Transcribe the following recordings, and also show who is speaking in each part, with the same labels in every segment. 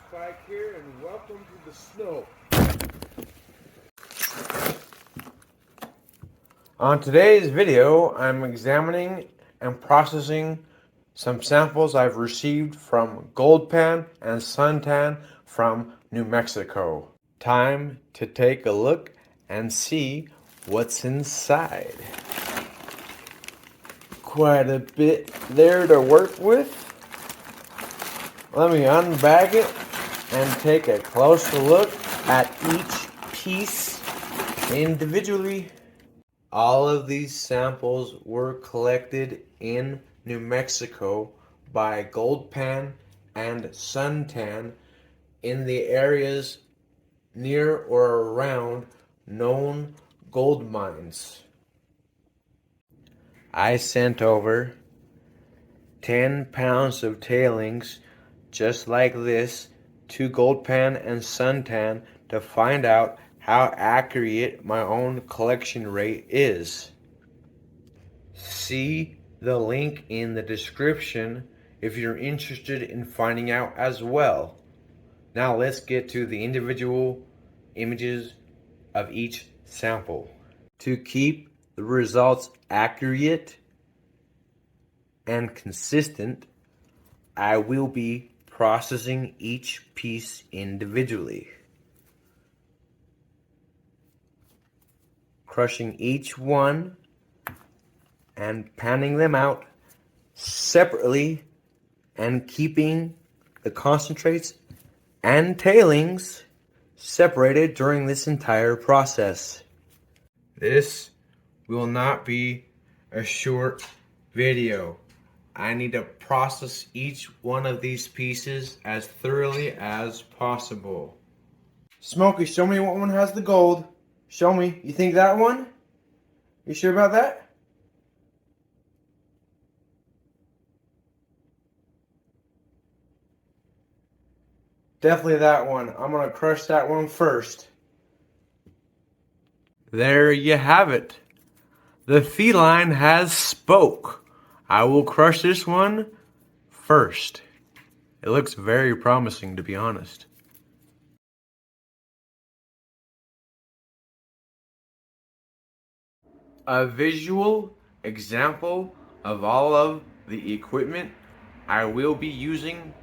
Speaker 1: Spike here, and welcome to the snow. On today's video, I'm examining and processing some samples I've received from Goldpan and Suntan from New Mexico. Time to take a look and see what's inside. Quite a bit there to work with. Let me unbag it and take a closer look at each piece individually. All of these samples were collected in New Mexico by Goldpan and Suntan in the areas near or around known gold mines. I sent over 10 pounds of tailings just like this to Goldpan and Suntan to find out how accurate my own collection rate is. See the link in the description if you're interested in finding out as well. Now let's get to the individual images of each sample. To keep the results accurate and consistent, I will be processing each piece individually. Crushing each one and panning them out separately and keeping the concentrates and tailings separated during this entire process. This will not be a short video. I need to process each one of these pieces as thoroughly as possible. Smokey, show me what one has the gold. Show me. You think that one? You sure about that? Definitely that one. I'm going to crush that one first. There you have it. The feline has spoke. I will crush this one first. It looks very promising, to be honest. A visual example of all of the equipment I will be using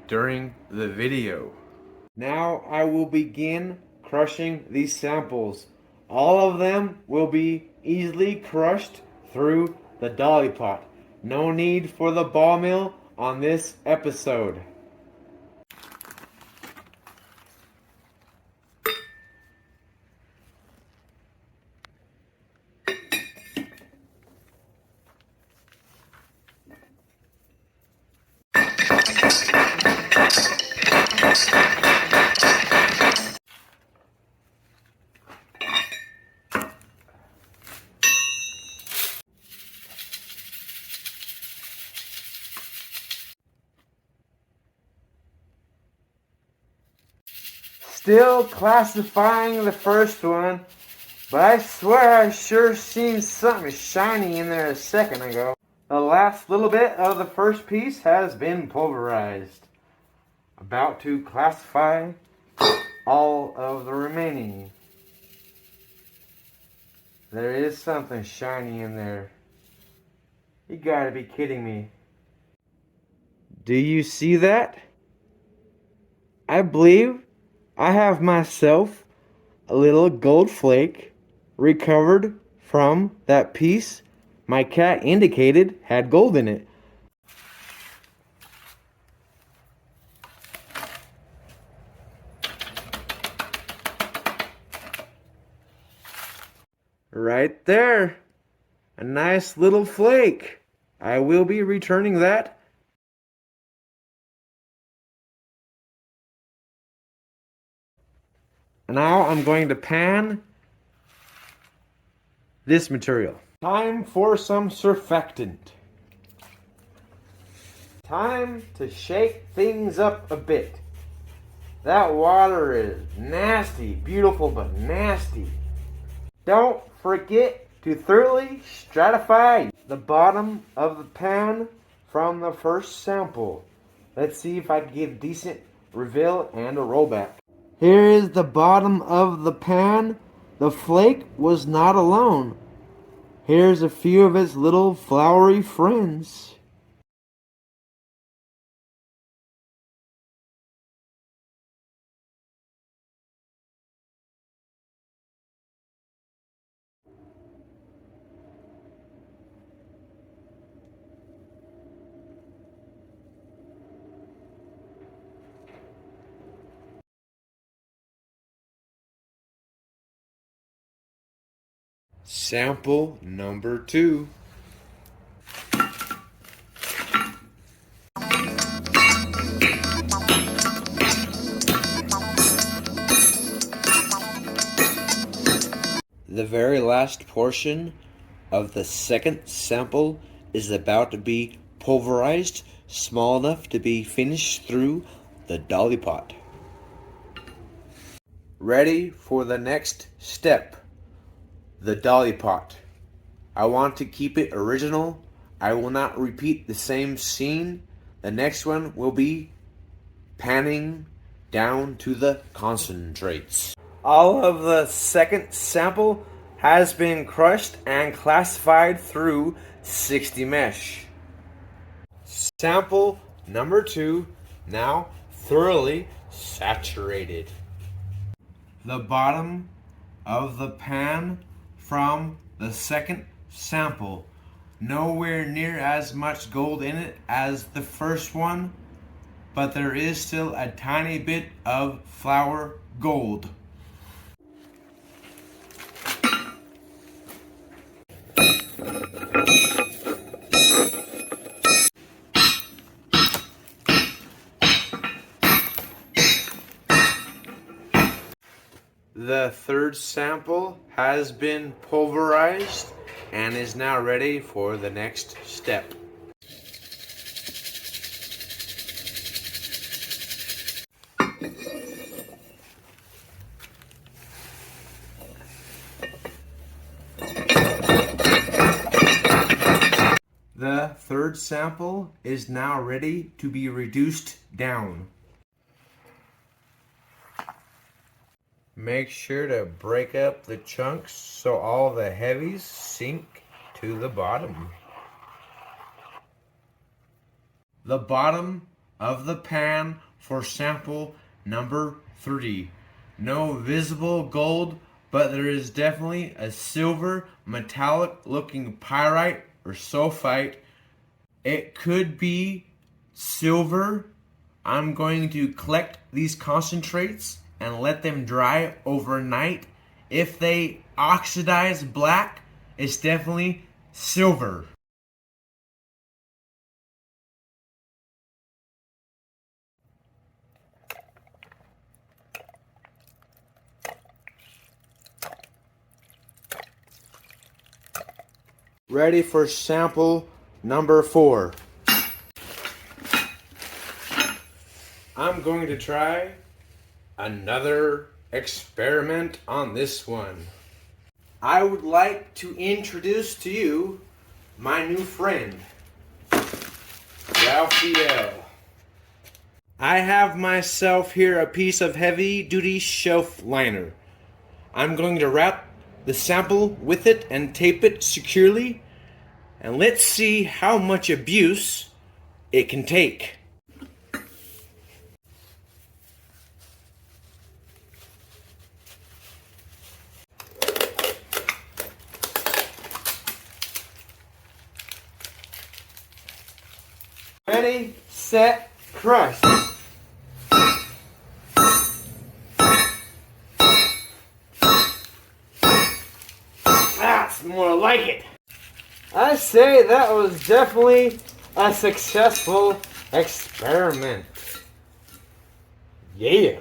Speaker 1: during the video. Now I will begin crushing these samples. All of them will be easily crushed through the dolly pot. No need for the ball mill on this episode. Still classifying the first one, but I swear I sure seen something shiny in there a second ago. The last little bit of the first piece has been pulverized. About to classify all of the remaining. There is something shiny in there. You gotta be kidding me. Do you see that? I believe I have myself a little gold flake recovered from that piece my cat indicated had gold in it. Right there, a nice little flake. I will be returning that. Now I'm going to pan this material. Time for some surfactant. Time to shake things up a bit. That water is nasty, beautiful but nasty. Don't forget to thoroughly stratify the bottom of the pan from the first sample. Let's see if I can get a decent reveal, and a rollback. Here is the bottom of the pan. The flake was not alone. Here's a few of its little flowery friends. Sample number 2. The very last portion of the second sample is about to be pulverized, small enough to be finished through the dolly pot. Ready for the next step, the dolly pot. I want to keep it original. I will not repeat the same scene. The next one will be panning down to the concentrates. All of the second sample has been crushed and classified through 60 mesh. Sample number 2 now thoroughly saturated. The bottom of the pan from the second sample, nowhere near as much gold in it as the first one, but there is still a tiny bit of flower gold. The third sample has been pulverized and is now ready for the next step. The third sample is now ready to be reduced down. Make sure to break up the chunks so all the heavies sink to the bottom. The bottom of the pan for sample number 3. No visible gold, but there is definitely a silver metallic looking pyrite or sulfite. It could be silver. I'm going to collect these concentrates and let them dry overnight. If they oxidize black, it's definitely silver. Ready for sample number 4. I'm going to try another experiment on this one. I would like to introduce to you my new friend, Raphael. I have myself here a piece of heavy-duty shelf liner. I'm going to wrap the sample with it and tape it securely, and let's see how much abuse it can take. Ready, set, crush. That's more like it. I say that was definitely a successful experiment. Yeah.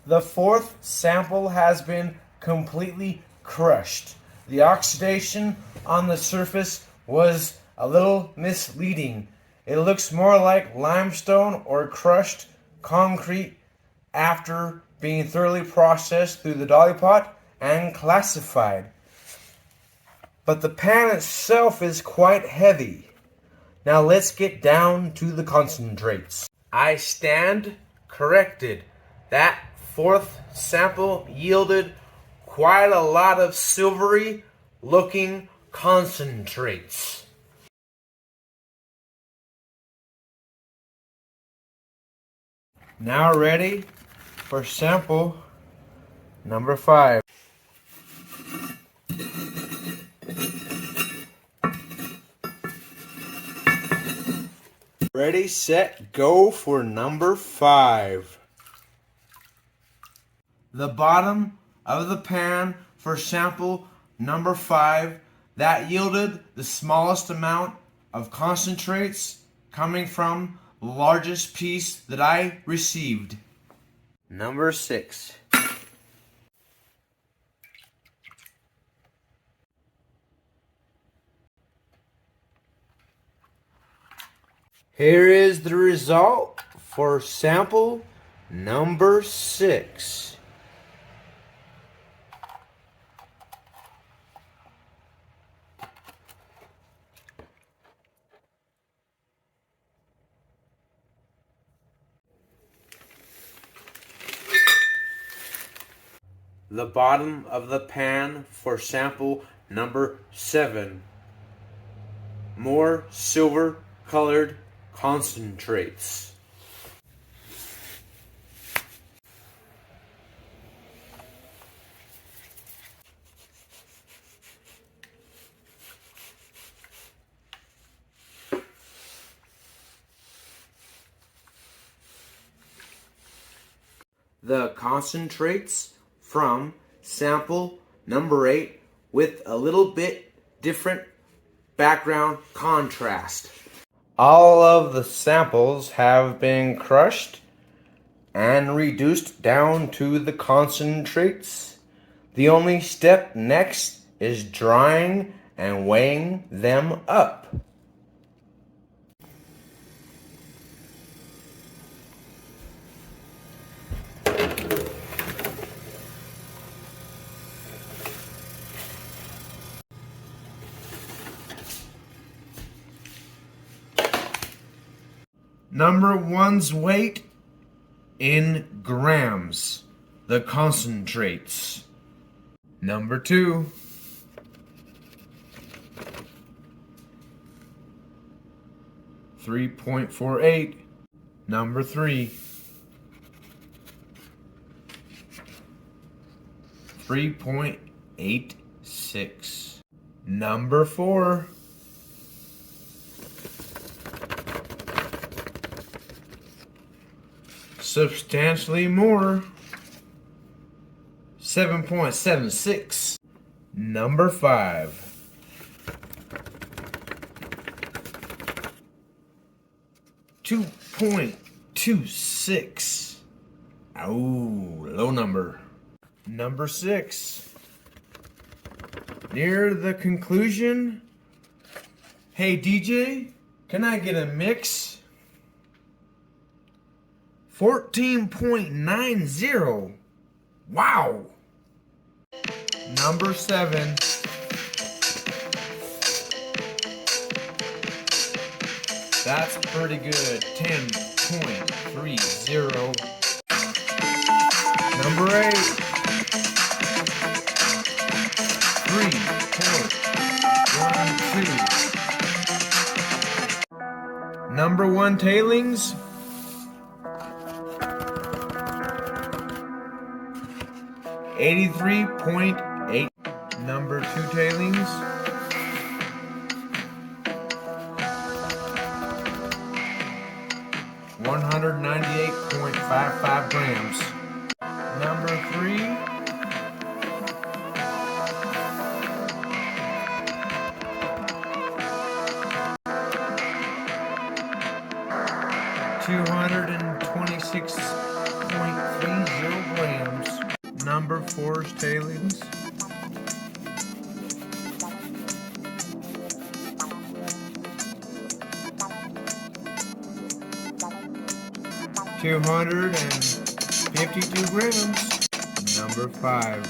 Speaker 1: The fourth sample has been completely crushed. The oxidation on the surface was a little misleading. It looks more like limestone or crushed concrete after being thoroughly processed through the dolly pot and classified. But the pan itself is quite heavy. Now let's get down to the concentrates. I stand corrected. That fourth sample yielded quite a lot of silvery looking concentrates. Now ready for sample number 5. Ready, set, go for number 5. The bottom of the pan for sample number 5, that yielded the smallest amount of concentrates coming from the largest piece that I received. Number 6. Here is the result for sample number 6. The bottom of the pan for sample number 7. More silver colored concentrates. The concentrates from sample number 8 with a little bit different background contrast. All of the samples have been crushed and reduced down to the concentrates. The only step next is drying and weighing them up. Number 1's weight in grams, the concentrates. Number 2, $3.48. Number 3, $3.86. Number 4, substantially more, 7.76. Number 5, $2.26. Oh, low number. Number 6, near the conclusion. Hey DJ, can I get a mix? 14.90. Wow. Number 7. That's pretty good. 10.30. Number 8. 3.12. Number 1 tailings. 83.8. Number 2 tailings. 198.55 grams. Number 3. 226.30 grams. Number 4's tailings. 240.55 52 grams. Number 5.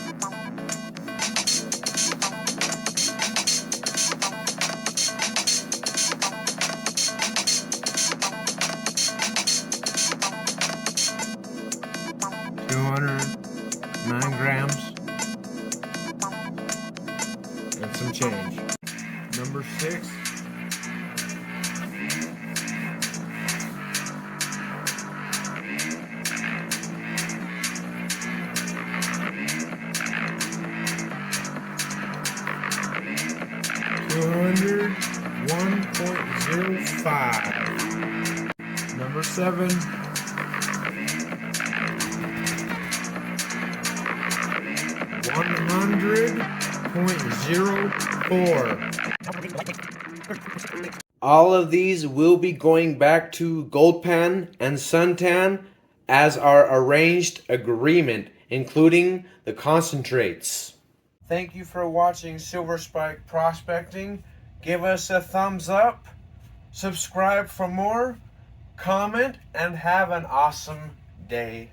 Speaker 1: 209 grams and some change. Number 6. 1.05. Number 7. 100.04. All of these will be going back to Goldpan and Suntan as our arranged agreement, including the concentrates. Thank you for watching Silver Spike Prospecting. Give us a thumbs up, subscribe for more, comment, and have an awesome day.